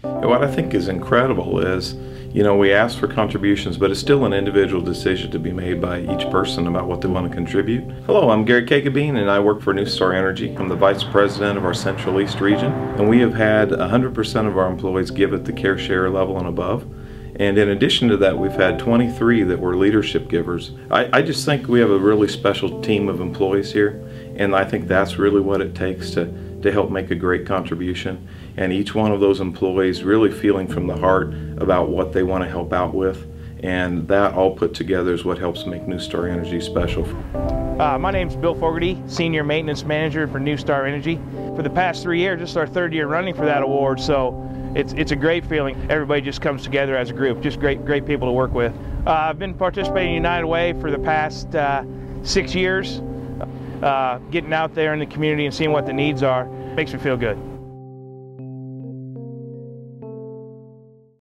What I think is incredible is, we ask for contributions, but it's still an individual decision to be made by each person about what they want to contribute. Hello, I'm Gary Kagabeen and I work for NuStar Energy. I'm the Vice President of our Central East region, and we have had 100% of our employees give at the Care Share level and above. And in addition to that, we've had 23 that were leadership givers. I just think we have a really special team of employees here, and I think that's really what it takes to help make a great contribution. And each one of those employees really feeling from the heart about what they want to help out with. And that all put together is what helps make NuStar Energy special. My name's Bill Fogarty, Senior Maintenance Manager for NuStar Energy. For the past 3 years, this is our third year running for that award, so it's a great feeling. Everybody just comes together as a group, just great people to work with. I've been participating in United Way for the past 6 years. Getting out there in the community and seeing what the needs are makes me feel good.